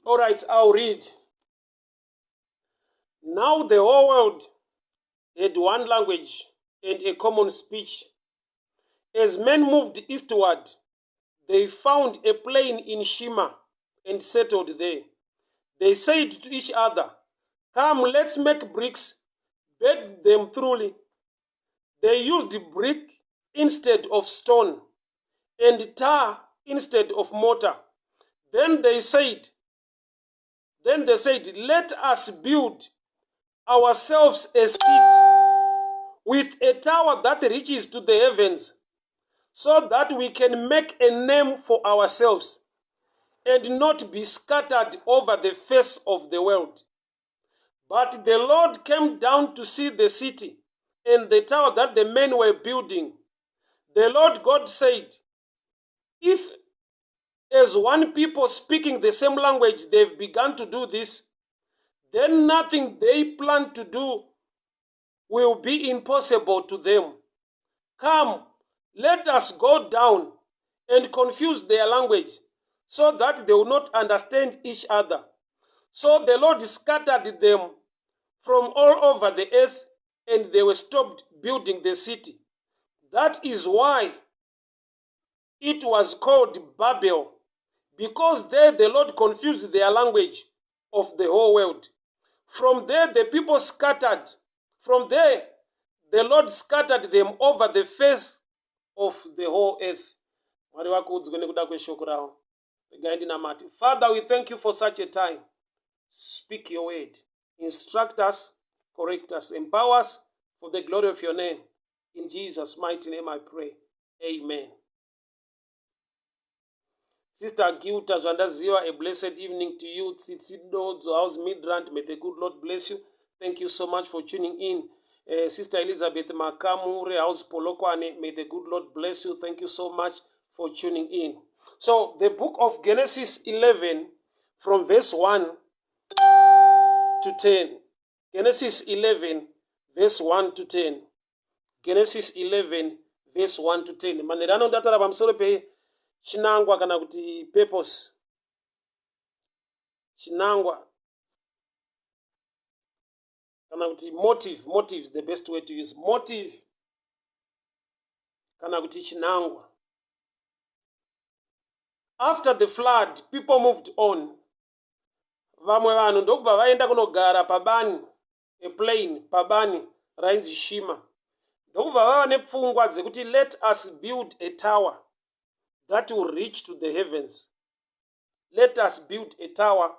All right, I'll read. Now the whole world had one language and a common speech. As men moved eastward, they found a plain in Shima and settled there. They said to each other, "Come, let's make bricks, bake them thoroughly." They used brick instead of stone and tar instead of mortar. Then they said, "Let us build ourselves a city with a tower that reaches to the heavens, so that we can make a name for ourselves and not be scattered over the face of the world." But the Lord came down to see the city and the tower that the men were building. The Lord God said, "If as one people speaking the same language they've begun to do this, then nothing they plan to do will be impossible to them. Come, let us go down and confuse their language, so that they will not understand each other." So the Lord scattered them from all over the earth, and they were stopped building the city. That is why it was called Babel, because there the Lord confused their language of the whole world. From there the people scattered. From there the Lord scattered them over the face of the whole earth. Father, we thank you for such a time. Speak your word. Instruct us, correct us, empower us for the glory of your name. In Jesus' mighty name I pray. Amen. Sister Gilta Zwandaziwa, a blessed evening to you. Tsitsido House Midrand, may the good Lord bless you. Thank you so much for tuning in. Sister Elizabeth Makamure, House Polokwane, may the good Lord bless you. Thank you so much for tuning in. So, the book of Genesis 11, from verse 1 to 10. Genesis 11, verse 1 to 10. Genesis 11, verse 1 to 10. Manerano ndatara pamusoro pe chinangwa kana kuti purpose. Chinangwa kana kuti motive. Motive is the best way to use. Motive kana kuti chinangwa. After the flood, people moved on. Vamwe vanhu ndokubva vaenda kunogara pabani, a plain, pabani rainzi Shima. Ndokubva vava nepfungwa dzekuti let us build a tower that will reach to the heavens. Let us build a tower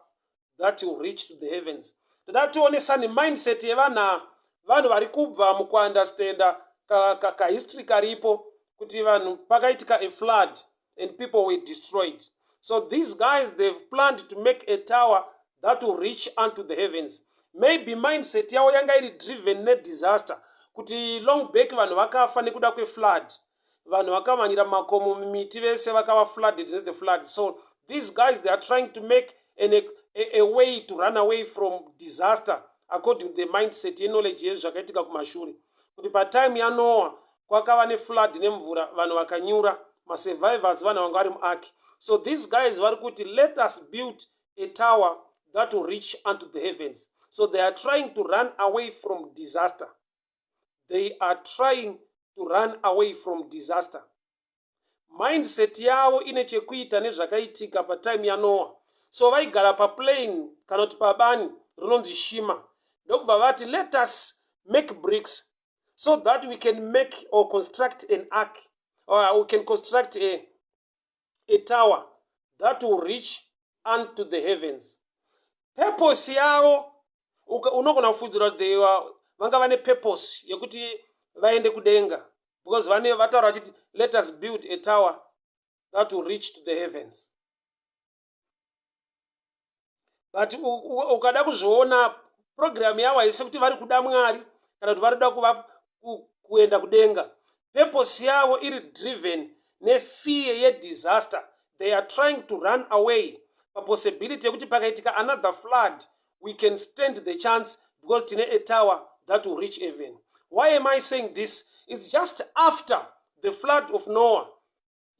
that will reach to the heavens. Toda tionesa ni mindset yevana vanhu vari kubva mukuunderstanda ka history karipo kuti vanhu pakaitika a flood and people were destroyed. So these guys, they've planned to make a tower that will reach unto the heavens. Maybe mindset yavo yanga iri driven ne disaster. Kuti long back vanhu vakafa nekuda kwe flood. Vanhu vakamanyira makomo miti vese vakava flooded in the flood. So these guys, they are trying to make a way to run away from disaster according to the mindset and knowledge yezvakaitika kumashure. Kuti pa time ya Noah kwakava ne flood nemvura, vanhu vakanyura, ma survivors vana vanga vari muark. So these guys vari kuti let us build a tower that will reach unto the heavens. So they are trying to run away from disaster. They are trying to run away from disaster. Mindset yavo ine chekuita nezvakaitika pa time ya Noah. So vaigara pa plain kana kuti pabani rinonzi Shima. Ndokubva vati let us make bricks so that we can make or construct an ark, or we can construct a tower that will reach unto the heavens. Purpose yavo unogona kufudzira kuti vanga vane purpose yekuti vaende kudenga, because vane vataura vachiti let us build a tower that will reach to the heavens. But ukada kuzviona program yavo haisi kuti vari kuda Mwari kana kuti vari kuda kuenda kudenga. Purpose yavo iri driven nefear ye disaster. They are trying to run away. A possibility yekuti pakaitika another flood, we can stand the chance because tine a tower that will reach heaven. Why am I saying this? It's just after the flood of Noah.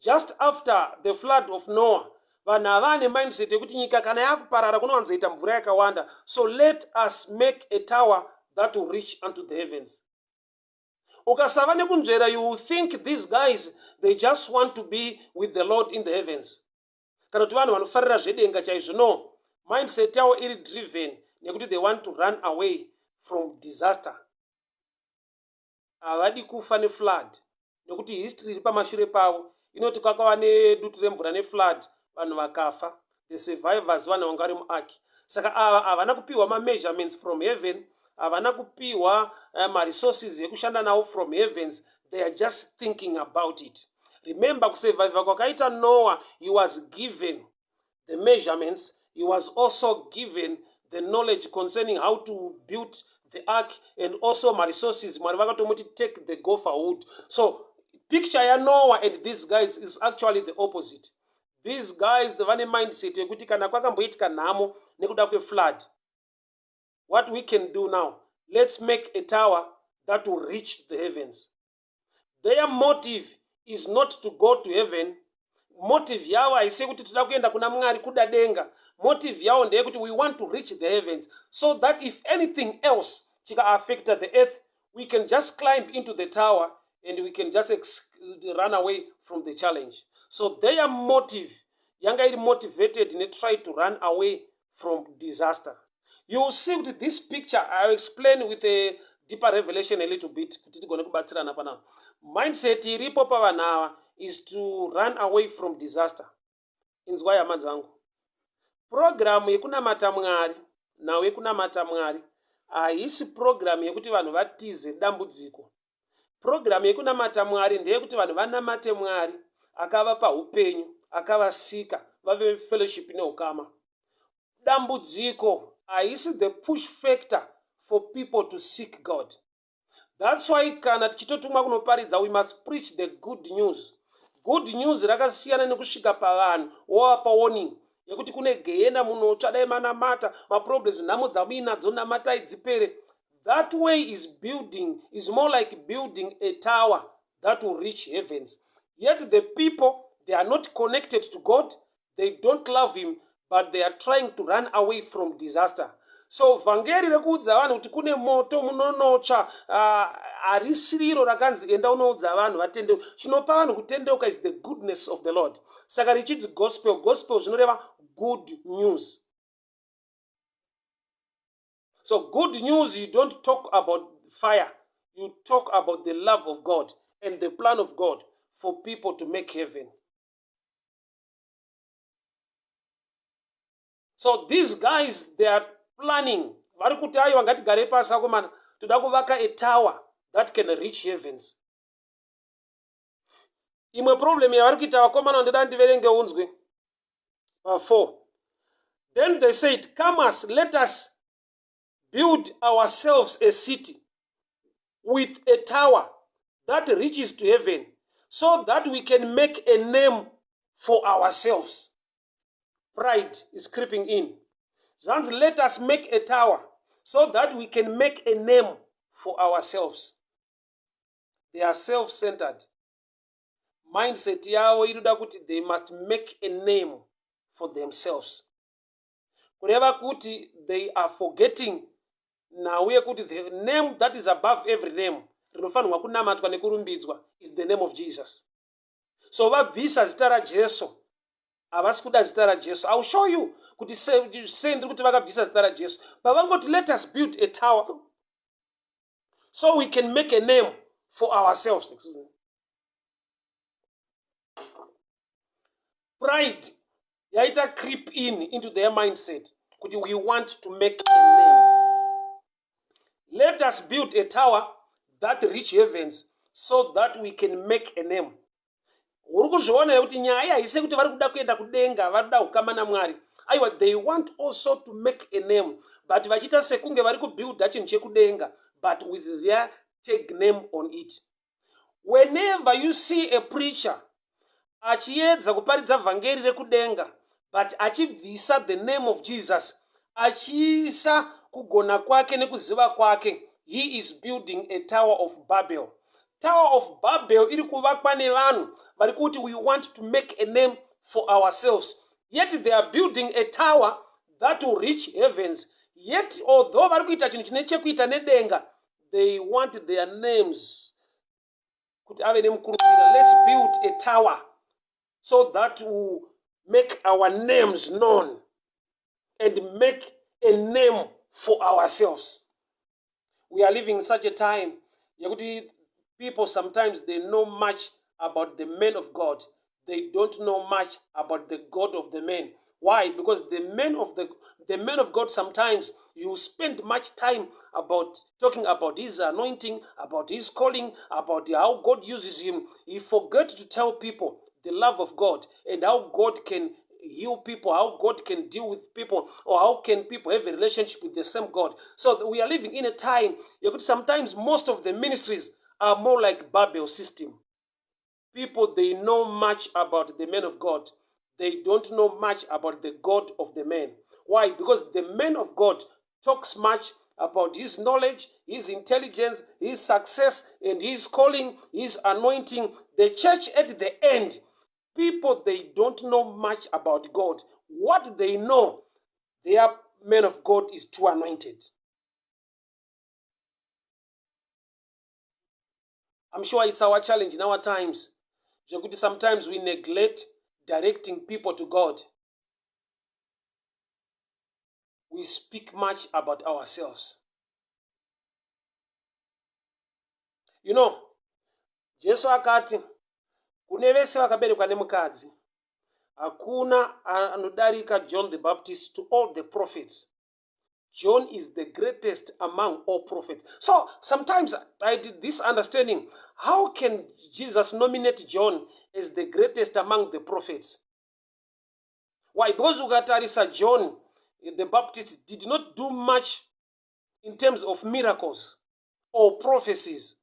Just after the flood of Noah, vanhu havane mindset yekuti nyika kana yakuparara kunowanzoita mvura yakawanda. So let us make a tower that will reach unto the heavens. Ukasava nekunzvera, you will think these guys, they just want to be with the Lord in the heavens. Kana kuti vanhu vanofarira zvedenga chaizvo. No, mindset yavo iri driven nekuti they want to run away from disaster. Havadi kufa neflood nekuti history iri pamashure pavo inoti kwakava nedutu remvura neflood, vanhu vakafa, the survivors vanhu vanga vari muark. Saka ava havana kupiwa ma-measurements from heaven, havana kupiwa ma-resources yekushanda nawo from heavens. They are just thinking about it. Remember, kusurviva kwakaita Noah, he was given the measurements, he was also given the knowledge concerning how to build the ark, and also my resources. Mwari vakatomuti take the gopher wood. So picture ya Noah and these guys is actually the opposite. These guys, the vane mindset yekuti kana kwakamboitika nhamo nekuda kweflood, what we can do now, let's make a tower that will reach the heavens. Their motive is not to go to heaven. Motive yavo haisi kuti toda kuenda kuna Mwari kuda denga. Motive yavo ndeyekuti we want to reach the heavens, so that if anything else chika affect the earth, we can just climb into the tower and we can just run away from the challenge. So their motive yanga iri motivated and try to run away from disaster. You will see with this picture, I'll explain with a deeper revelation a little bit. Mindset iripo pavanhu ava is to run away from disaster. Inzwa hama dzangu. Program yekunamata Mwari nawe yekunamata Mwari haisi program yekuti vanhu vatize dambudziko. Program yekunamata Mwari ndeyekuti vanhu vanamate Mwari akavapa upenyu, akavasika, vave fellowship neukama. Dambudziko haisi the push factor for people to seek God. That's why kana tichitotumwa kunoparidza, we must preach the good news. Good news rakasiyana nekusvika pavanhu wovapa warning yekuti kune gehena munotsva dai manamata, maproblems nhamo dzamuinadzo namatai dzipere. That way is more like building a tower that will reach heavens. Yet the people, they are not connected to God, they don't love him, but they are trying to run away from disaster. So vhangeri rekuudza vanhu kuti kune moto munonotsva harisi riro rakanzi enda unoudza vanhu vatendeuka. Chinopa vanhu kutendeuka is the goodness of the Lord. Saka richidzi gospel, gospel zvinoreva good news. So good news, you don't talk about fire, you talk about the love of God and the plan of God for people to make heaven. So these guys, they are planning. Vari kuti ayo vangatigare pasi akomana, toda kuvaka a tower that can reach heavens. Imwe problem yavari kuita vakomana ndoda ndiverenge unzwe. 4. Then they said, come us, let us build ourselves a city with a tower that reaches to heaven, so that we can make a name for ourselves. Pride is creeping in. Let us make a tower so that we can make a name for ourselves. They are self-centered. Mindset yavo iruda kuti they must make a name for themselves. Kureva kuti they are forgetting nauye kuti the name that is above every name rinofanirwa kunamatwa nekurumbidzwa is the name of Jesus. So vabvisa zita raJesu, havasi kuda zita raJesu. I will show you kuti sendiri kuti vakabvisa zita raJesu. Pavangoti let us build a tower so we can make a name for ourselves. Pride yaita creep into their mindset kuti we want to make a name. Let us build a tower that reach heavens so that we can make a name. Uri kuzviona kuti nyaya haisi kuti vari kuda kuenda kudenga, vari kuda kukama naMwari. Aiwa, they want also to make a name, but vachiita sekunge vari kubuilda chinhu chekudenga, but with their tag name on it. Whenever you see a preacher achiedza kuparidza vhangeri rekudenga, but achibvisa the name of Jesus, achiisa kugona kwake nekuziva kwake, he is building a Tower of Babel. Tower of Babel iri kuvakwa nevanhu vari kuti we want to make a name for ourselves. Yet they are building a tower that will reach heavens. Yet, although vari kuita chinhu chine chekuita nedenga, they want their names. Kuti ave nemukurumbira. Let's build a tower so that will make our names known and make a name for ourselves. We are living in such a time. People sometimes they know much about the men of God. They don't know much about the God of the men. Why? Because the men of God sometimes you spend much time about talking about his anointing, about his calling, about how God uses him. He forgets to tell people the love of God and how God can heal people, how God can deal with people, or how can people have a relationship with the same God. So we are living in a time, sometimes most of the ministries are more like Babel system. People, they know much about the men of God. They don't know much about the God of the men. Why? Because the man of God talks much about his knowledge, his intelligence, his success, and his calling, his anointing. The church at the end, people, they don't know much about God. What they know, their man of God is too anointed. I'm sure it's our challenge in our times. Sometimes we neglect directing people to God. We speak much about ourselves. Jesu akati, kune vese vakaberekwa nemukadzi, hakuna anodarika John the Baptist to all the prophets. John is the greatest among all prophets. So sometimes I did this understanding. How can Jesus nominate John as the greatest among the prophets? Why? Because ukatarisa John the Baptist did not do much in terms of miracles or prophecies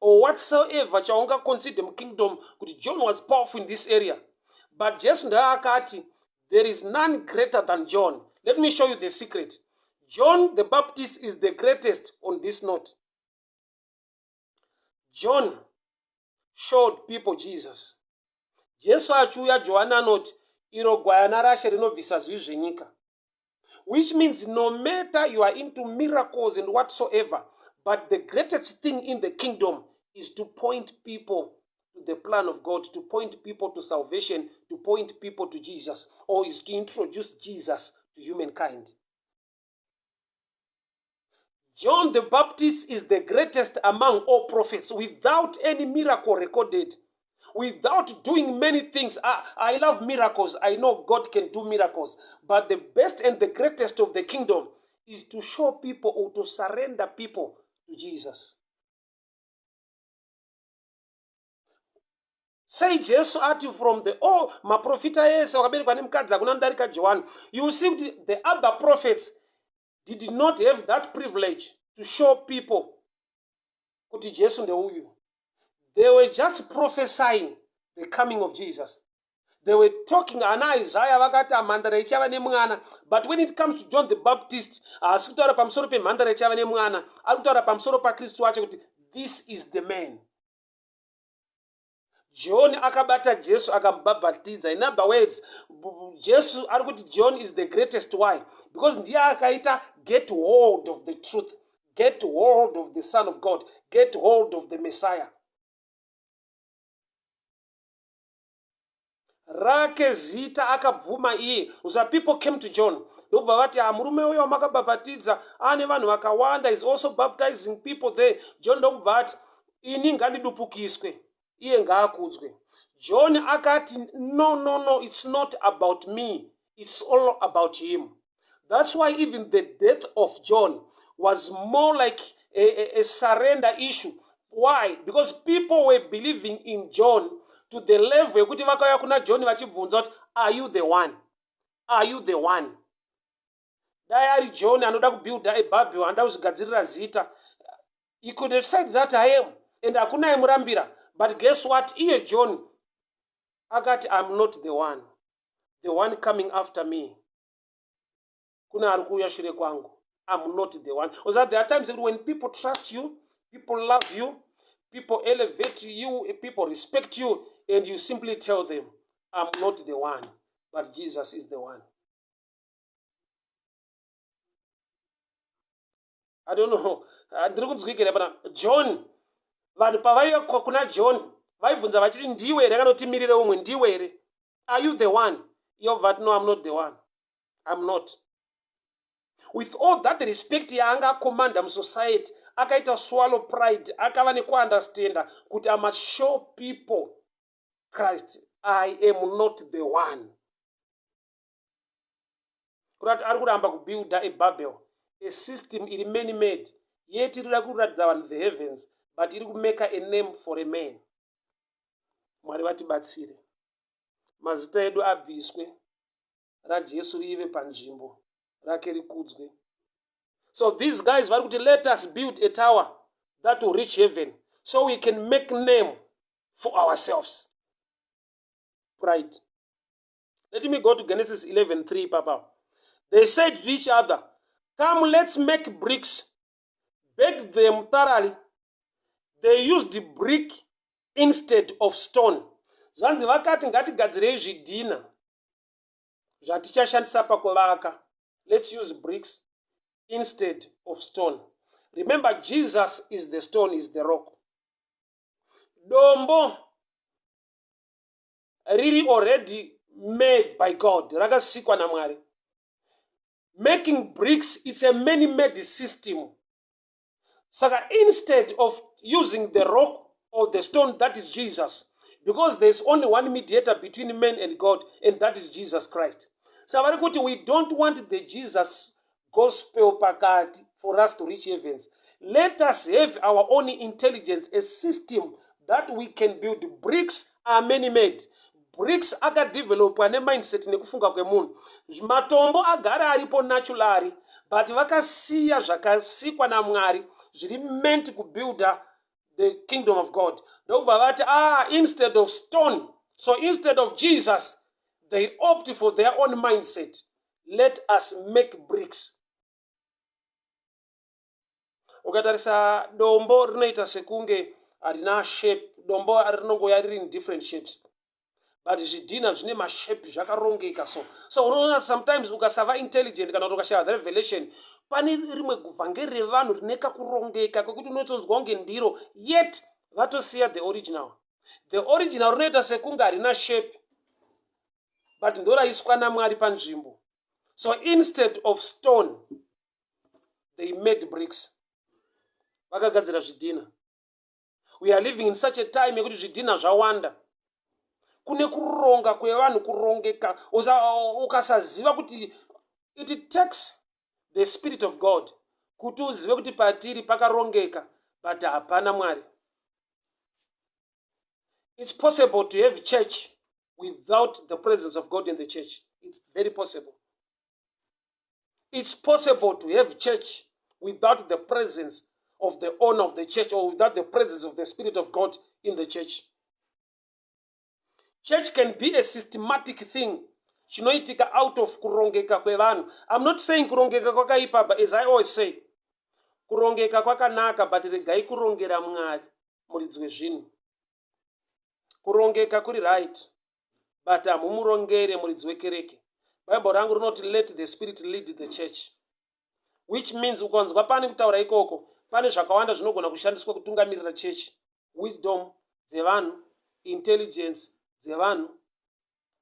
or whatsoever chaunga consider the kingdom. John was powerful in this area. But Jesus ndaakati, there is none greater than John. Let me show you the secret. John the Baptist is the greatest on this note. John showed people Jesus. Jesu achuya Johanna anoti, iro gwayana rashe rinobvisa zvivi zvenyika. Which means no matter you are into miracles and whatsoever, but the greatest thing in the kingdom is to point people to the plan of God, to point people to salvation, to point people to Jesus, or is to introduce Jesus to humankind. John the Baptist is the greatest among all prophets without any miracle recorded, without doing many things. I love miracles. I know God can do miracles. But the best and the greatest of the kingdom is to show people or to surrender people to Jesus. Say Jesus ati from the maprofita yese wakaberekwa nemukadzi hakuna anodarika John. You see the other prophets did not have that privilege to show people kuti Jesu ndeuyu. They were just prophesying the coming of Jesus. They were talking, ana Isaiah vakati mhandara ichava nemwana. But when it comes to John the Baptist, haasi kutaura pamusoro pemhandara ichava nemwana, ari kutaura pamusoro paKristu wacho kuti this is the man. John akabata Jesu akamubhabhatidza. In other words, Jesu ari kuti John is the greatest. Why? Because ndiye akaita get hold of the truth, get hold of the Son of God, get hold of the Messiah. Rake zita akabvuma iye. So people came to John. Ndobva vati murume uyo wamakabhabhatidza ane vanhu vakawanda, is also baptizing people there. John ndobva vati ini ngandidupukiswe, iye ngaakudzwe. John akati no, it's not about me, it's all about him. That's why even the death of John was more like a surrender issue. Why? Because people were believing in John to the level yekuti vakauya kuna John vachibvunza kuti are you the one? Are you the one? Dai ari John anoda kubuilda eBabel, anoda kuzvigadzirira zita, he could have said that I am, and hakuna aimurambira. But guess what? Iye John akati I'm not the one coming after me. Kuna ari kuuya shure kwangu. I'm not the one. Because there are times when people trust you, people love you, people elevate you, people respect you, and you simply tell them, I'm not the one. but Jesus is the one. I don't know. John, vanhu pavaiva kuna John vaibvunza vachiti ndiwe here kana kuti mirire umwe ndiwe here? Are you the one? Yobva, no, I'm not the one. I'm not. With all that respect yaanga akomanda musociety, akaita swallow pride, akava nekuunderstanda kuti I must show people Christ. I am not the one. Kurati ari kuramba kubuilda a Babel, a system iri man-made, yet iri kuratidza vanhu the heavens, but iri kumeka a name for a man. Mwari vatibatsire. Mazita edu abviswe, raJesu rive panzvimbo, rake rikudzwe. So these guys vari kuti let us build a tower that will reach heaven, so we can make name for ourselves. Pride. Let me go to Genesis 11:3, Papa. They said to each other, come, let's make bricks, bake them thoroughly. They used the brick instead of stone. Zvanzi vakati ngatigadzirei zvidhina zvatichashandisa pakuvaka. Let's use bricks instead of stone. Remember, Jesus is the stone, is the rock. Dombo really already made by God. Rakasikwa na Mwari. Making bricks, it's a man-made system. So instead of using the rock or the stone, that is Jesus, because there's only one mediator between man and God, and that is Jesus Christ. So we don't want the Jesus gospel pakati for us to reach heavens. Let us have our own intelligence, a system that we can build. Bricks are man-made. Bricks akadevelopwa nemindset nekufunga kwemunhu. Matombo agara aripo naturally, but vakasiya zvakasikwa naMwari zviri meant kubuilda the kingdom of God. Ndobva vati, instead of stone, so instead of Jesus, they opt for their own mindset. Let us make bricks. Ukatarisa dombo rinoita sekunge harina shape. Dombo rinongoya riri in different shapes. But zvidhina zvine mashape zvakarongeka so unoona sometimes ukasava intelligent kana kuti ukashaya revelation, pane rimwe guvhange revanhu rine kakurongeka kwekuti unotonzwa kunge ndiro, yet vatosiya the original. The original rinoita sekunge harina shape, but ndoraiswa naMwari panzvimbo. So instead of stone, they made bricks. Vakagadzira zvidhina. We are living in such a time yekuti zvidhina zvawanda. Kune kuronga kwevanhu kurongeka. Ukasaziva kuti it takes the Spirit of God kuti uzive kuti patiri pakarongeka, but hapana Mwari. It's possible to have church without the presence of God in the church. It's very possible. It's possible to have church without the presence of the owner of the church, or without the presence of the Spirit of God in the church. Church can be a systematic thing. Chinoitika out of kurongeka kwevanhu. I'm not saying kurongeka kwakaipa, but as I always say, kurongeka kwakanaka, but regai kurongera Mwari muridzi wezvinhu. Kurongeka kuri right, but hamumurongere muridzi wekereke. Bible rangu rinoti let the Spirit lead the church, which means ukanzwa pane kutaura ikoko, pane zvakawanda zvinogona kushandiswa kutungamirira church. Wisdom dzevanhu, intelligence dzevanhu,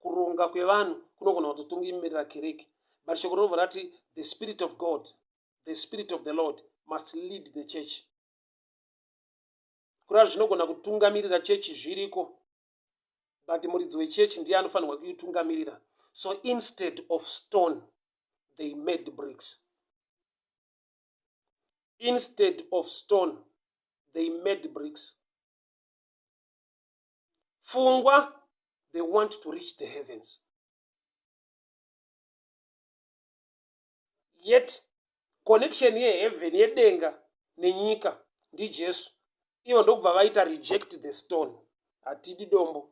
kuronga kwevanhu kunogona kutotungamirira kereke. But shoko rinobva rati the Spirit of God, the Spirit of the Lord must lead the church. Kura zvinogona kutungamirira church zviriko, but muridzi wechechi ndiye anofanirwa kuitungamirira. So instead of stone, they made bricks. Instead of stone, they made bricks. Fungwa, they want to reach the heavens. Yet, connection ye heaven, yedenga, nenyika, ndi Jesu. Ivo ndokubva vaita reject the stone. Hatidi dombo.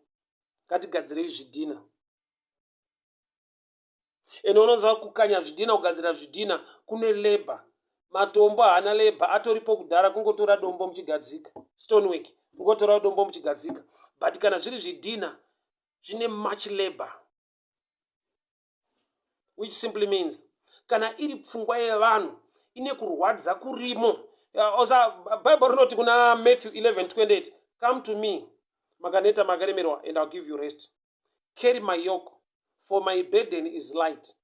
Ngatigadzirei zvidhina. Eno unonzwa kukanya zvidhina, kugadzira zvidhina kune labor. Matombo haana labor, atoripo kudhara, kungotora dombo muchigadzika. Stonework, kungotora dombo muchigadzika. But kana zviri zvidhina, zvine much labor. which simply means kana iri pfungwa yevanhu ine kurwadza kurimo. Bible rinoti kuna Matthew 11:28, come to me makaneta makaremerwa and I'll give you rest. Carry my yoke, for my burden is light.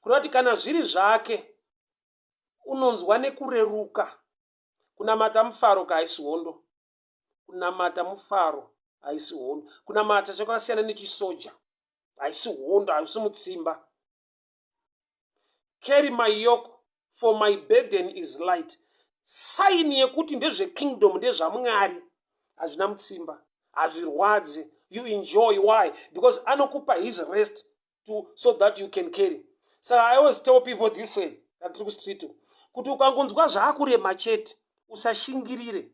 Kunoti kana zviri zvake unonzwa nekureruka. Kunamata mufaro haisi hondo. Kunamata mufaro haisi hondo. Kunamata chakasiyana nechisoja. Haisi hondo, haisi mutsimba. Carry my yoke, for my burden is light. Sign yekuti ndezve kingdom, ndezvaMwari. Hazvina mutsimba. Hazvirwadze. You enjoy. Why? Because anokupa his rest so that you can carry. So I always tell people this way, kuti ukangonzwa zvaakurema chete, usashingirire.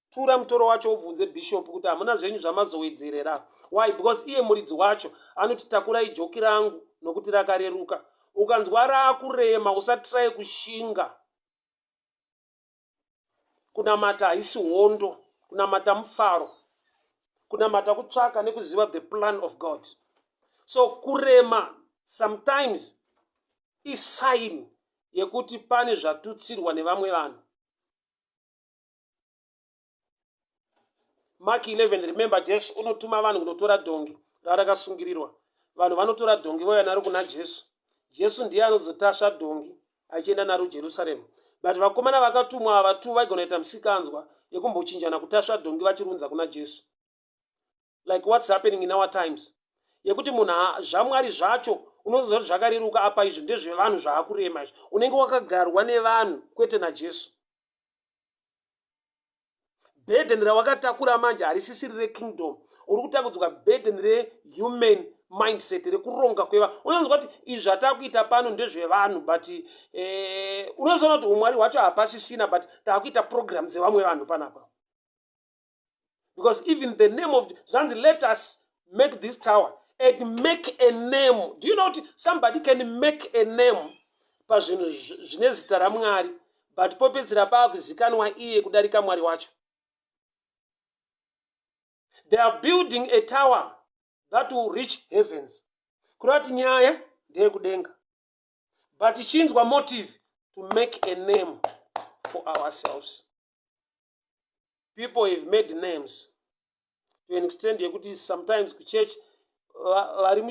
Tura mutoro wacho ubvunze bishop kuti hamuna zvenyu zvamazowedzerera. Why? Because iye muridzi wacho anoti takurai joki rangu nokuti rakareruka. Ukanzwa raakurema usatrai kushinga. Kunamata haisi hondo, kunamata mufaro, kunamata kutsvaka nekuziva the plan of God. So kurema sometimes is sign yekuti pane zvatutsirwa nevamwe vanhu. Mark 11, remember Jesu unotuma vanhu kunotora dhongi rarakasungirirwa. Vanhu vanotora dhongi vauya naro kuna Jesu. Jesu ndiye anozotasva dhongi achienda naro Jerusalem. But vakomana vakatumwa ava tu vaigonaita musikanzwa yekumbochinjana kutasva dhongi vachirunza kuna Jesu. Like what's happening in our times. Yekuti munhu zvamwari zvacho unoziva kuti zvakareruka apa izvi ndezvevanhu zvaakurema izvi. Unenge wakagarwa nevanhu kwete naJesu. Burden rawakatakura manje harisisiri rekingdom. Uri kutakudzwa burden rehuman mindset, rekuronga kwevanhu. Unonzwa kuti izvi zvatakuita pano ndezvevanhu, but unoziva kuti umwari hwacho hapasisina, but takuita program dzevamwe vanhu panapa. Because even the name of Zanzi, let us make this tower and make a name. Do you know that somebody can make a name pazvinhu zvine zita raMwari, but popedzera paakuzikanwa iye kudarika Mwari wacho? They are building a tower that will reach heavens. Kurati nyaya ndeyekudenga. But chinzwa motive to make a name for ourselves. People have made names to an extent yekuti sometimes church,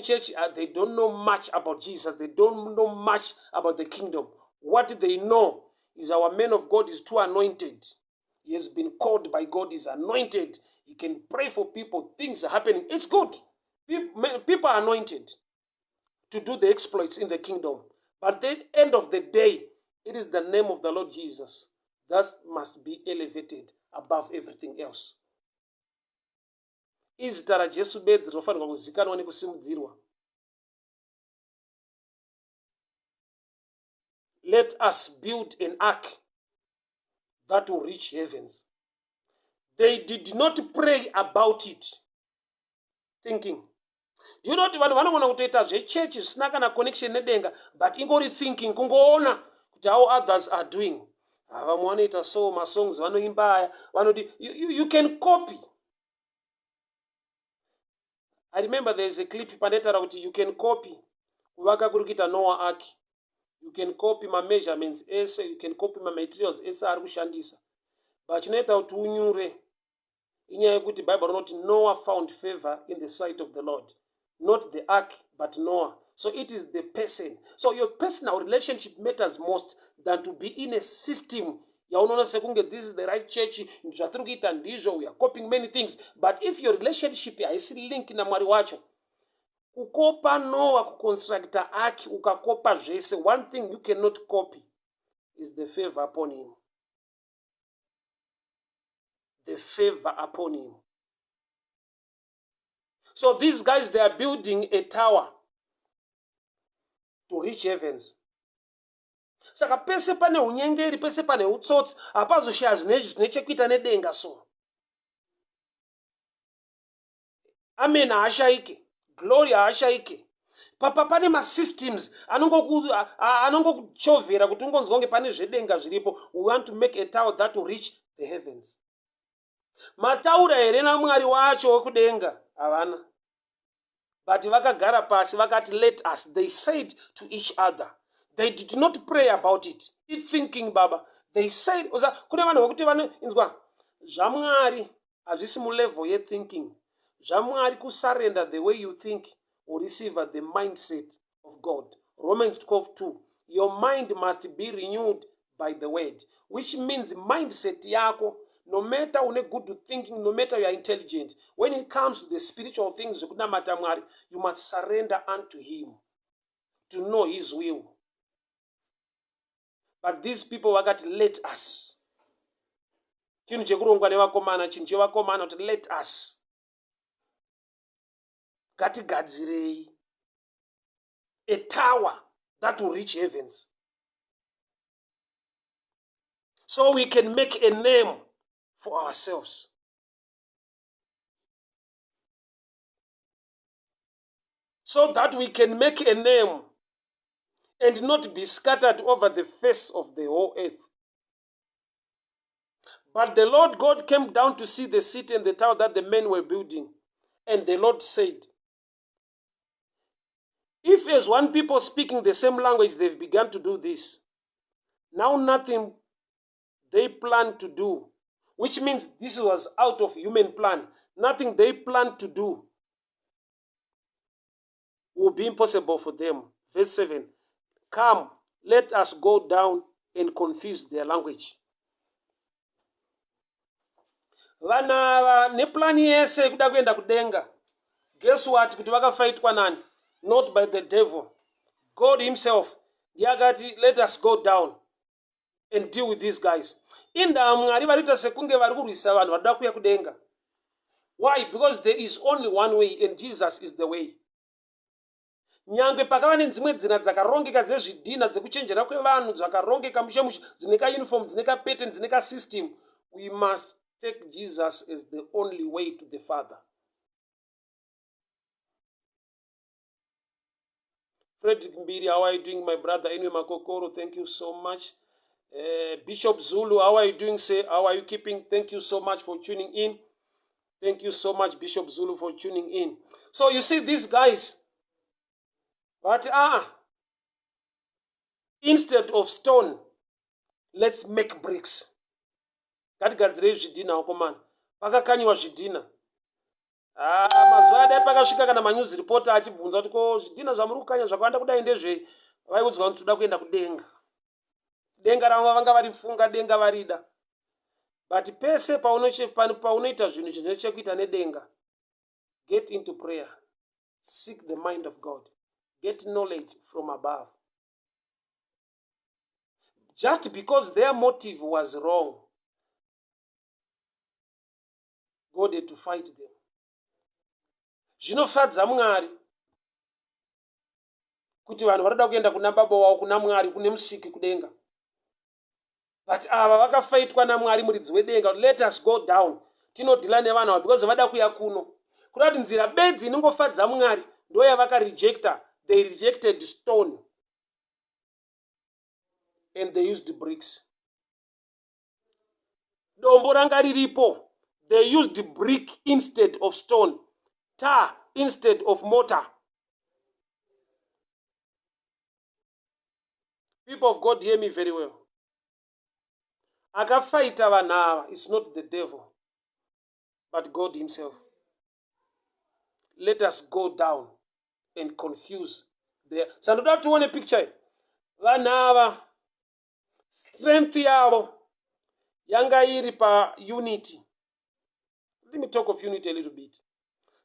church they don't know much about Jesus. They don't know much about the kingdom. What they know is our man of God is too anointed. He has been called by God, is anointed. He can pray for people. Things are happening. It's good. People are anointed to do the exploits in the kingdom. But at the end of the day, it is the name of the Lord Jesus that must be elevated above everything else. Izita raJesu bedzi rofanirwa kuzikanwa nekusimudzirwa. Let us build an ark that will reach heavens. They did not pray about it, thinking. Do you know what vanogona kutoita zvechechi zvisina kana connection nedenga, but ingori thinking, kungoona kuti how others are doing. Vamwe vanoita so masongs vanoimba aya, vanoti you can copy. I remember there is a clip panetaura kuti you can copy kuvaka kuri kuita Noah Ark. You can copy my measurements ese, you can copy my materials ese ari kushandisa. But chinoita kuti unyure inyaya yekuti Bible rinoti Noah found favor in the sight of the Lord. Not the ark, but Noah. So it is the person. So your personal relationship matters most than to be in a system. This is the right church. We are copying many things. But if your relationship is linked in Mwari wacho, kukopa Noah kuconstructa ark, ukakopa zvese, one thing you cannot copy is the favor upon him. The favor upon him. So these guys, they are building a tower to reach heavens. Saka pese pane unyengeri, pese pane utsotsi, hapazoshaya zvinechekuita nedenga so. Amen haashaike, glory haashaike. Papa pane masystems anongokuchovhera kuti ungonzwa kunge pane zvedenga zviripo. We want to make a tower that will reach the heavens. Mataura here naMwari wacho wekudenga havana. But vakagara pasi vakati, let us. They said to each other. They did not pray about it. Thinking, Baba. They said, kune vanhu vokuti vanoinzwa zvamwari hazvisi mulevel yethinking. Zvamwari kusarenda the way you think or receive the mindset of God. Romans 12:2. Your mind must be renewed by the word, which means mindset yako, no matter une good thinking, no matter you are intelligent, when it comes to the spiritual things, you must surrender unto him to know his will. But these people were going to let us. Chinhu chekurongwa nevakomana, chinhu chevakomana kuti let us. Ngatigadzirei a tower that will reach heavens. So we can make a name for ourselves. So that we can make a name and not be scattered over the face of the whole earth. But the Lord God came down to see the city and the tower that the men were building. And the Lord said, if as one people speaking the same language they've begun to do this, now nothing they plan to do, which means this was out of human plan, nothing they plan to do will be impossible for them. Verse 7, come, let us go down and confuse their language. Vana neplani yese kuda kuenda kudenga. Guess what? Kuti vakafaitwa nani? Not by the devil. God himself. Yagati, let us go down and deal with these guys. Inda Mwari varita sekunge vari kurwisa vanhu varuda kuya kudenga. Why? Because there is only one way and Jesus is the way. Nyangwe pakava nedzimwe dzina dzakarongeka dzezvidhina dzekuchenjera kwevanhu dzakarongeka mushe dzineka uniform dzineka pattern dzineka system, we must take Jesus as the only way to the Father. Frederick Mbiri, how are you doing, my brother? Enwe Makokoro, thank you so much. Bishop Zulu, how are you doing? Say, how are you keeping? Thank you so much for tuning in. Thank you so much, Bishop Zulu, for tuning in. So you see these guys, but instead of stone, let's make bricks. Ngatigadzirei zvidhina wakomana. Pakakanyiwa zvidhina. Mazuva adai pakasvika kana manews reporter achibvunza kuti ko zvidhina zvamuri kukanya zvakawanda kudai ndezvei, vaiudzwa kuti toda kuenda kudenga. Denga ravo vanga varifunga, denga varida. But pese paunoita zvinhu zvine chekuita nedenga, get into prayer. Seek the mind of God. Get knowledge from above. Just because their motive was wrong, God had to fight them. Zvinofadza Mwari kuti vanhu varada kuenda kuna baba wavo, kuna Mwari, kune musiki kudenga. But ava vakafaitwa naMwari muridzi wedenga, let us go down. Tinodhila nevanhu ava because vada kuya kuno. Kuda kuti nzira bedzi inongofadza Mwari ndo yavakarejecta. They rejected stone and they used bricks. Dombo ranga riripo. They used brick instead of stone. Tar instead of mortar. People of God, hear me very well. Akafaita vanava is not the devil, but God himself. Let us go down and confuse their... Sandoda tuone picture. Vanava strength yavo yanga iri pa unity. Let me talk of unity a little bit.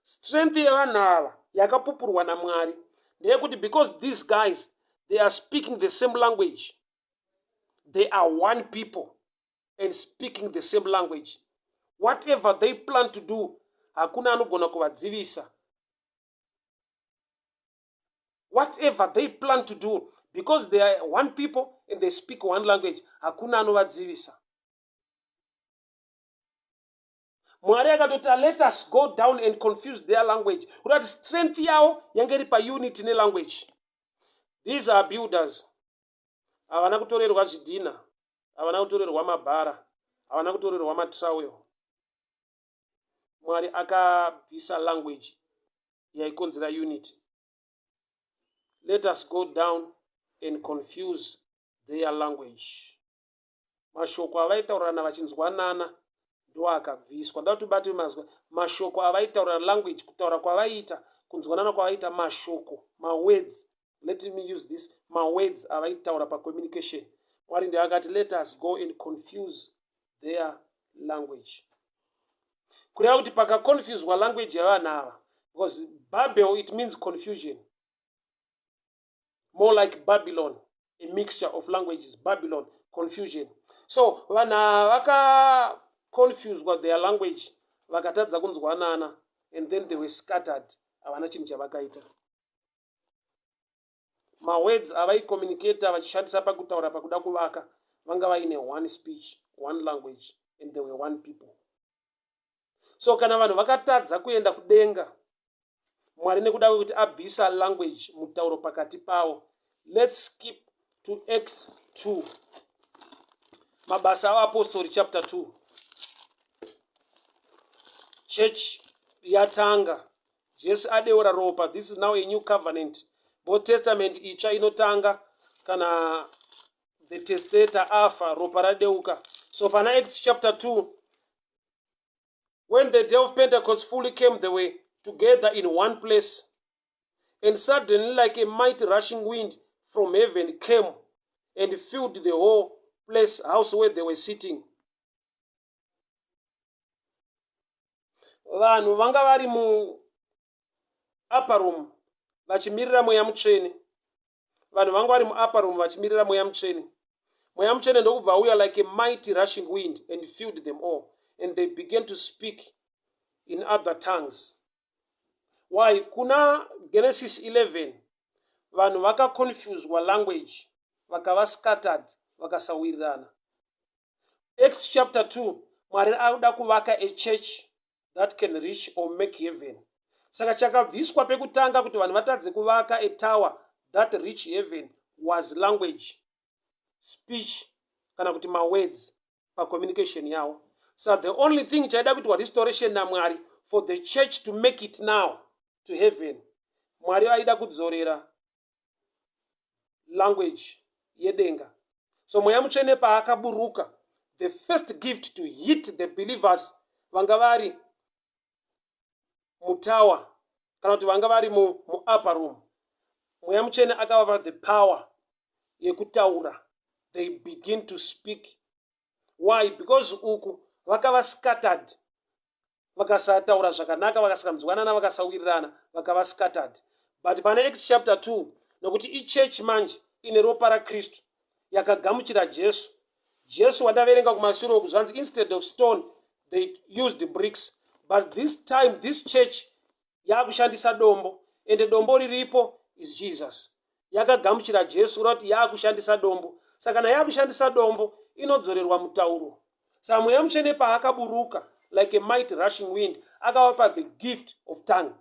Strength yavanava yakapupurwa naMwari ndeyekuti because these guys, they are speaking the same language. They are one people and speaking the same language. Whatever they plan to do, hakuna anogona kuvadzivisa. Whatever they plan to do, because they are one people and they speak one language, hakuna anovadzivisa. Mwari akatoti, let us go down and confuse their language. Kuti strength yavo yange iri pa unity ne language. These are builders. Havana kutorerwa zvidhina, havana kutorerwa mabhara, havana kutorerwa matrowel. Mwari akabvisa language yaikonzera unity. Let us go down and confuse their language. Mashoko avaitaurana vachinzwanana ndo akabviswa. Ndauti bati mazwa mashoko avaitaurana language, kutaura kwavaita, kunzwanana kwavaita mashoko, words. Let me use this, words avaitaura pacommunication. Mwari ndiye akati let us go and confuse their language. Kureva kuti pakaconfuswa language yavanhu ava, because Babel, it means confusion. More like Babylon, a mixture of languages, Babylon, confusion. So vanhu vaka confused with their language, vakatadza kunzwanana, and then they were scattered. Havana chinhu chavakaita. Words avaicommunicata vachishandisa pakutaura pakuda kuvaka, vanga vaine one speech, one language, and they were one people. So kana vanhu vakatadza kuenda kudenga, Mwari nekuda kwekuti abvisa language mutauro pakati pavo. Let's skip to Acts 2. Mabasa apostle chapter 2. Church yatanga. Jesu adeura ropa. This is now a new covenant. Both testament icha inotanga kana the testator afa ropa radeuka. So pana Acts chapter 2. When the day of Pentecost fully came, they were together in one place. And suddenly, like a mighty rushing wind from heaven came and filled the whole place, house where they were sitting. Vanhu vanga vari mu upper room vachimirira mweya mutsvene. Vanhu vanga vari mu upper room vachimirira mweya mutsvene. Mweya mutsvene ndokubva auya like a mighty rushing wind and filled them all. And they began to speak in other tongues. Why? Kuna Genesis 11, vanhu vaka confused wa language, vakava scattered, vakasawirirana. Acts chapter 2, Mwari auda kuvaka a church that can reach or make heaven. Saka chakabviswa pekutanga kuti vanhu vatadze kuvaka a tower that reach heaven was language, speech, kana kuti words pa communication yao. So the only thing chaida kuti wa restoration na Mwari for the church to make it now to heaven, Mwari aida kudzorera language yedenga. So mweya mutsvene paakaburuka, the first gift to hit the believers vanga vari mutawa kana kuti vanga vari mu upper room, mweya mutsvene akavapa the power yekutaura. They begin to speak. Why? Because uku vakava scattered, vakasataura zvakanaka, vakasakanzwanana, vakasawirirana, vakava scattered. But pana Acts chapter 2, nokuti ichurch manje ine ropa raKristu yakagamuchira Jesu. Jesu wadaverenga kumashure uku zvanzi instead of stone they used bricks, but this time this church yakushandisa dombo, ende dombo riripo is Jesus. Yakagamuchira Jesu roti yakushandisa dombo. Saka kana yakushandisa dombo inodzorerwa mutauro. Saka mweya mutsvene paakaburuka like a mighty rushing wind, akavapa the gift of tongue.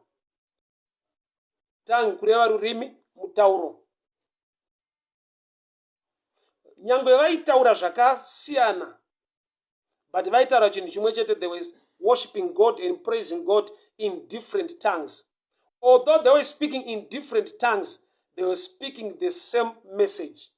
Tongue kureva rurimi, mutauro. Nyangwe vaitaura zvakasiyana, but vaitaura chinhu chimwe chete. They were worshiping God and praising God in different tongues. Although they were speaking in different tongues, they were speaking the same message.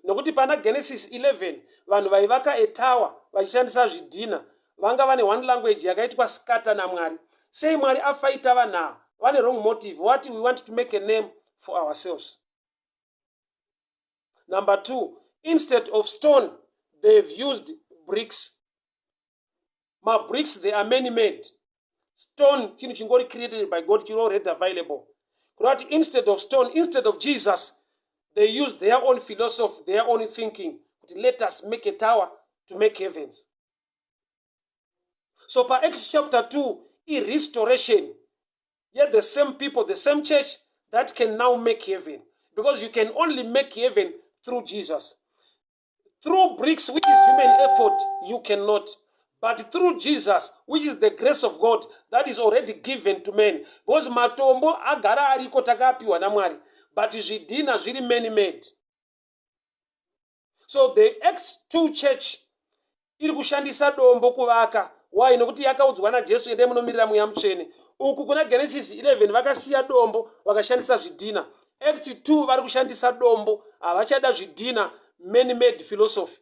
Nokuti pana Genesis 11, vanhu vaivaka a tower vachishandisa zvidhina, vanga vane one language yakaitwa scatter naMwari. Sei Mwari afaita vanhu vane wrong motive. What we want to make a name for ourselves. Number 2, instead of stone, they've used bricks. Ma bricks, they are many-made. Stone, chinhu chingori created by God, chiro already available. But instead of stone, instead of Jesus, they used their own philosophy, their own thinking. Let us make a tower to make heavens. So per Acts chapter 2, is restoration. Yet the same people, the same church that can now make heaven. Because you can only make heaven through Jesus. Through bricks, which is human effort, you cannot. But through Jesus, which is the grace of God that is already given to men. Because matombo agara ariko takapiwa na Mwari. But zvidhina zviri many-made. So the Acts 2 church iri kushandisa dombo kuvaka. Why? Nokuti yakaudzwa naJesu ende munomirira mweya mutsvene. uku kuna Genesis 11 vakasiya dombo vakashandisa zvidhina. Act 2 vari kushandisa dombo, havachada zvidhina, man-made philosophy.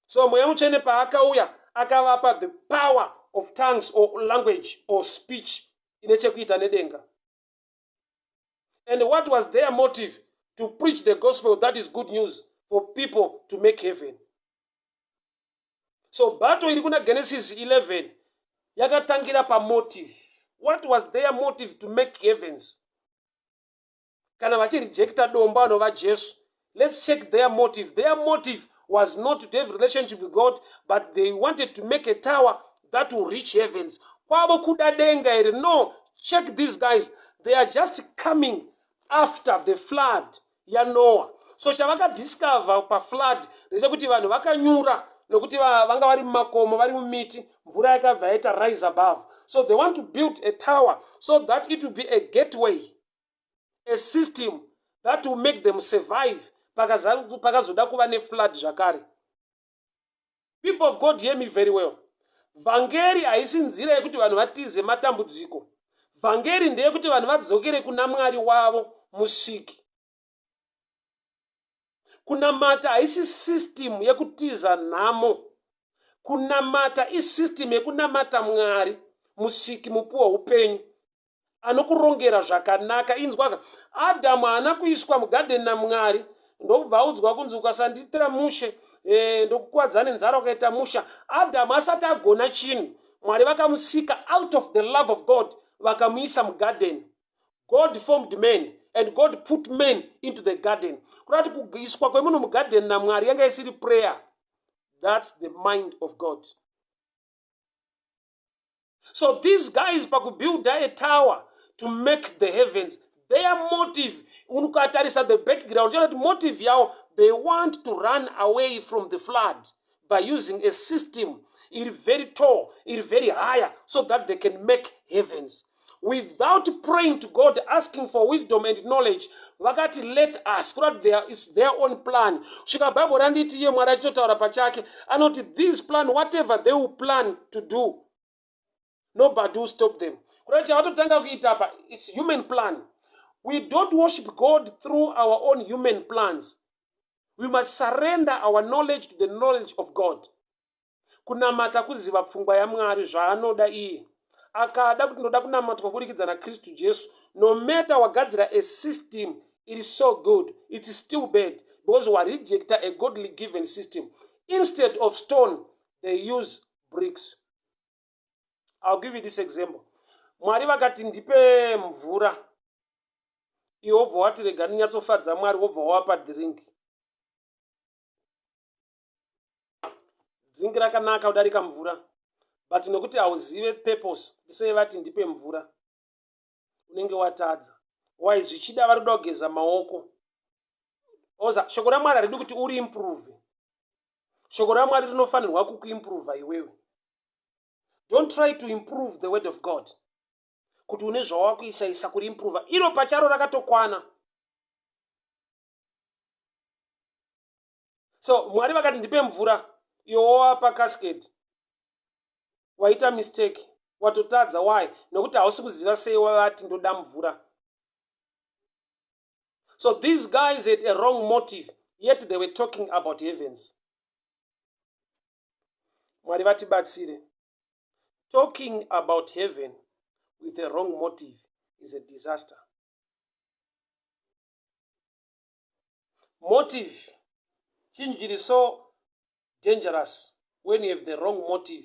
So Mweya Mutsvene paakauya akavapa the power of tongues or language or speech ine chekuita nedenga. And what was their motive? To preach the gospel, that is good news for people to make heaven. So battle iri kuna Genesis 11 yakatangira pa motive. What was their motive to make heavens? Kana vachirejecta dombo anova Jesu. Let's check their motive. Their motive was not to have relationship with God, but they wanted to make a tower that will reach heavens. Kwavo kuda denga iri. No, check these guys. They are just coming after the flood ya Noah. So chavaka discover pa flood ndechekuti vanhu vakanyura nokuti vanga vari mumakomo vari mumiti, mvura yakabva yaita rise above. So they want to build a tower so that it will be a gateway, a system that will make them survive pakazoda kuva neflood zvakare. People of God, hear me very well. Vhangeri haisi nzira yekuti vanhu vatize matambudziko. Vhangeri ndeyekuti vanhu vadzokere kuna Mwari wavo musiki. Kunamata haisi system yekutiza nhamo. Kunamata isystem yekunamata Mwari musiki mupuwa upenyu anokurongera zvakanaka. Inzwa, Adamu haana kuiswa mugadheni naMwari ndokubva audzwa kunzi ukasandiitira mushe ndokukuwadza nenzara ukaita musha. Adamu asati agona chinhu, Mwari vakamusika out of the love of God vakamuisa mugarden. God formed man and God put man into the garden. Kurati kuiswa kwemunhu mugarden naMwari yanga isiri prayer. That's the mind of God. So these guys pakubuild a tower to make the heavens, their motive, unukatarisa the background, motive yao, they want to run away from the flood by using a system, it very tall, it very higher, so that they can make heavens. Without praying to God, asking for wisdom and knowledge, vakati let us, it's their own plan. Shika Bible randiti ye Mwari achitotaura pachake, anoti this plan, whatever they will plan to do, nobody will stop them. It's human plan. We don't worship God through our own human plans. We must surrender our knowledge to the knowledge of God. Kunamata kuziva pfungwa ya Mwari zvaanoda iye. Akada kuti ndoda kunamata kuburikidza na Kristu Jesu. No matter wagadzira a system, it is so good, it is still bad because we reject a godly given system. Instead of stone, they use bricks. I'll give you this example. Mwari vakati ndipe mvura. Iwe wobva wati rega ndinyatsofadza Mwari, wobva wapa drink. Drink rakanaka kudarika mvura. But nekuti hauzive purpose, tiseye vati ndipe mvura, unenge watadza. Why zvichida vari kuda kugeza maoko. Oza shoko raMwari haridi kuti uri improve. Shoko raMwari rinofanirwa kukuimprove iwewe. Don't try to improve the word of God. Kuti une zvawakuisa kuri improve. Iro pacharo rakatokwana. So Mwari vakati ndipe mvura, iwe wapa cascade. Waita mistake, watotadza. Why? Nokuti hausi kuziva sei wavati ndoda mvura. So these guys had a wrong motive, yet they were talking about heavens. Mwari vatibatsire. Talking about heaven with a wrong motive is a disaster. Motive chinji is so dangerous when you have the wrong motive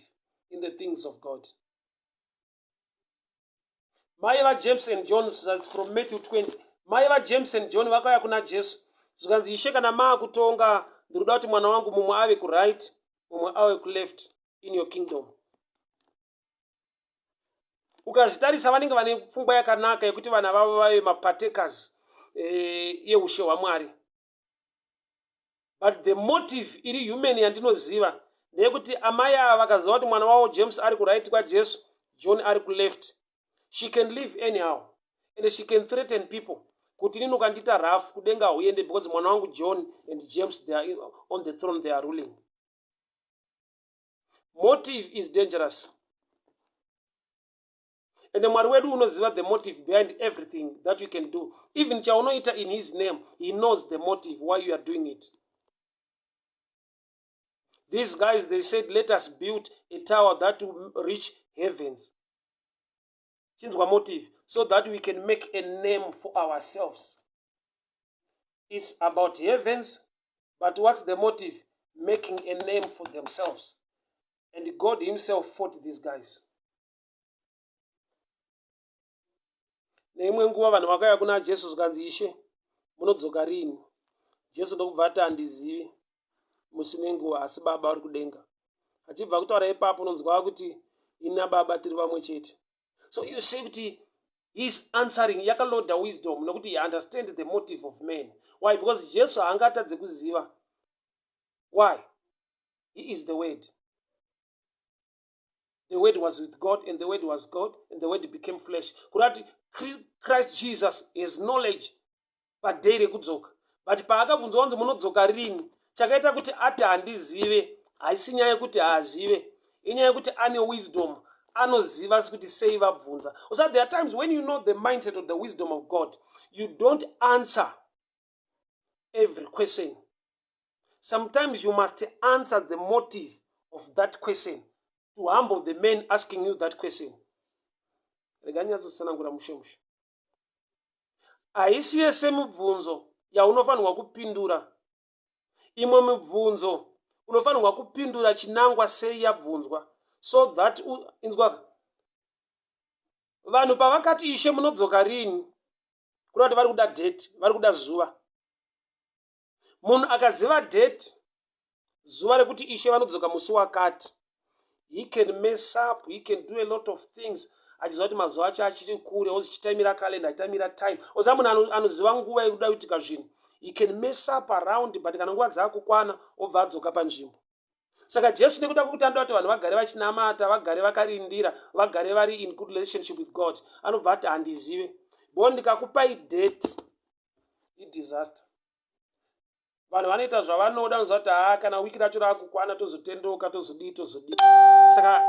in the things of God. Maiva James and John from Matthew 20. Maiva James and John vakauya kuna Jesu. Zvikanzi Ishe kana maakutonga ndikuda kuti mwana wangu mumwe ave kuright, mumwe ave kuleft in your kingdom. Ukazvitarisa vanenge vane pfungwa yakanaka yekuti vana vavo vave mapartakers yeushe hwaMwari. But the motive iri human yandinoziva ndeyekuti amai ava vakaziva kuti mwana wavo James ari kuright kwaJesu, John ari kuleft. She can live anyhow and she can threaten people. Kuti nini ukandita rough kudenga uende because mwana wangu John and James, they are on the throne, they are ruling. Motive is dangerous. And the Mwari wedu unoziva the motive behind everything that you can do. Even chaunoita in his name, he knows the motive why you are doing it. These guys, they said, let us build a tower that will reach heavens. Chinzwa motive, so that we can make a name for ourselves. It's about heavens, but what's the motive? Making a name for themselves. And God himself fought these guys. Neimwe nguva vanhu vakauya kuna Jesu zvikanzi Ishe munodzoka rini? Jesu ndokubva ati handizivi musine nguva asi Baba vari kudenga. Achibva kutaura ipapo unonzwa kuti ini naBaba tiri vamwe chete. So you see kuti he's answering yakaloda wisdom nokuti he understands the motive of men. Why? Because Jesu haangatadze kuziva. Why? He is the Word. The Word was with God, and the Word was God, and the Word became flesh. Kurati Christ Jesus is knowledge padere kudzoka. But paakabvunzwa kunzi munodzoka rini, chakaita kuti ati handizive, haisi nyaya yekuti haazive, inyaya yekuti ane wisdom, anoziva kuti sei vabvunza. So there are times when you know the mindset of the wisdom of God, you don't answer every question. Sometimes you must answer the motive of that question to humble the men asking you that question. Haisi yese mibvunzo yaunofanirwa kupindura. Imwe mibvunzo unofanirwa kupindura chinangwa sei yabvunzwa. So that inzwa vanhu pavakati Ishe munodzoka rini, kurati vari kuda date, vari kuda zuva. Munhu akaziva date, zuva rekuti Ishe vanodzoka musi wakati, he can mess up, he can do a lot of things. Achiziva kuti mazuva acho achiri kure, ozi chitamira calendar, chitamira time. Oza munhu anoziva nguva yekuda kuitika zvinhu. He can mess up around, but kana nguva dzakukwana obva adzoka panzvimbo. Saka Jesu nekuda kuti anoda kuti vanhu vagare vachinamata, vagare vakarindira, vagare vari in good relationship with God. Anobva ati handizive. Bo ndikakupai date, disaster. Vanhu vanoita zvavanoda nokuti kana wiki racho rakukwana tozotendoka tozodii. Saka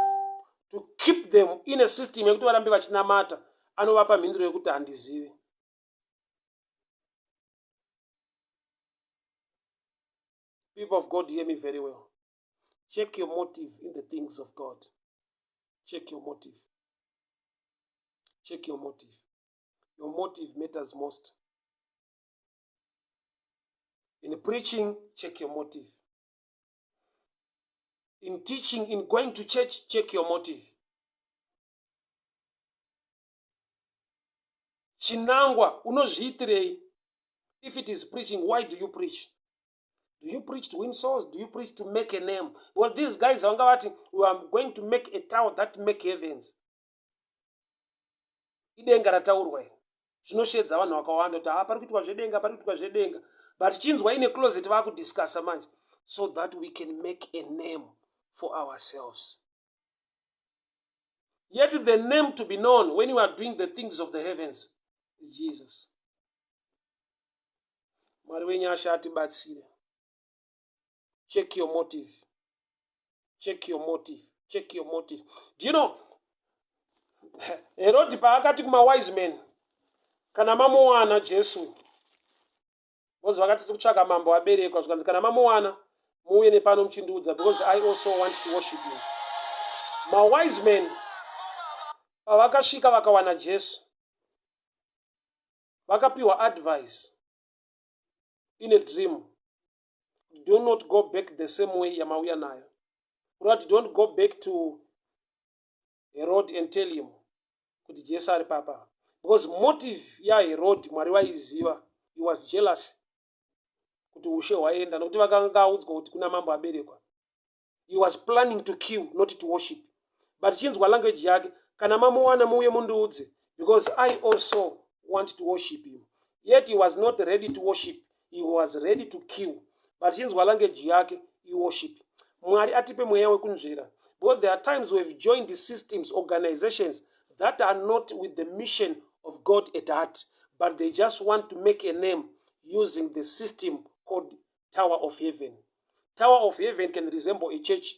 to keep them in a system yekuti varambe vachinamata, anovapa mhinduro yekuti handizive. People of God, hear me very well. Check your motive in the things of God. Check your motive. Check your motive. Your motive matters most. In preaching, check your motive. In teaching, in going to church, check your motive. Chinangwa, unozviitirei? If it is preaching, why do you preach? Do you preach to win souls? Do you preach to make a name? Well, these guys are going to make a tower that make heavens. Idenga rataurwa. Zvinoshedza vanhu vakawanda kuti pari kuitwa zvedenga, pari kuitwa zvedenga. But chinzwa ine closet vakudiscussa manje, so that we can make a name for ourselves. Yet the name to be known when you are doing the things of the heavens is Jesus. Mwari wenyasha atibatsire. Check your motive. Check your motive. Check your motive. Do you know, Herod paakati kuma wise men, kana mamuwana Jesu, bozi vakati tikutsvaka mambo aberekwa, zvikanzi kana mamuwana muuye nepano muchindiudza, because I also want to worship you. Ma wise men pavakasvika vakawana Jesu, vakapiwa advice in a dream. Do not go back the same way yamauya nayo. But don't go back to Herod and tell him kuti Jesu ari papa. Because motive ya Herod, Mwari waiziva, he was jealous kuti ushe hwaenda nokuti vakanga audzwa kuti kuna mambo aberekwa. He was planning to kill, not to worship. But chinzwa language yake, kana mamuwana muuye mundiudze, because I also want to worship him. Yet he was not ready to worship. He was ready to kill. But chinzwa language yake, he worship. Mwari atipe mweya wekunzvera. Because there are times we've joined the systems, organizations that are not with the mission of God at heart, but they just want to make a name using the system called Tower of Heaven. Tower of Heaven can resemble a church.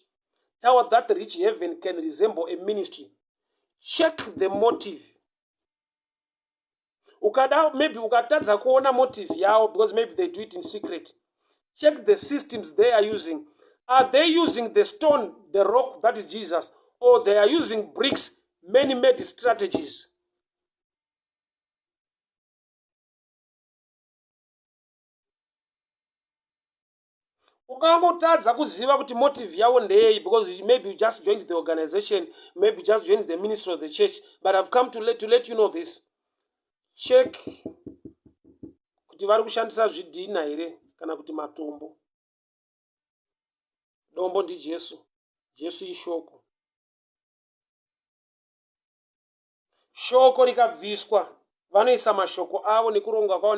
tower that reach heaven can resemble a ministry. Check the motive. Maybe ukatadza kuona motive yao because maybe they do it in secret. Check the systems they are using. Are they using the stone, the rock that is Jesus, or they are using bricks, many strategies? Ukangotadza kuziva kuti motive yavo ndei, because maybe you just joined the organization, maybe you just joined the ministry of the church, but I've come to let you know this. Check kuti vari kushandisa zvidhina here kana kuti matombo. Dombo ndi Jesu. Jesu ishoko. Shoko rikabviswa, vanoisa mashoko avo nekuronga kwavo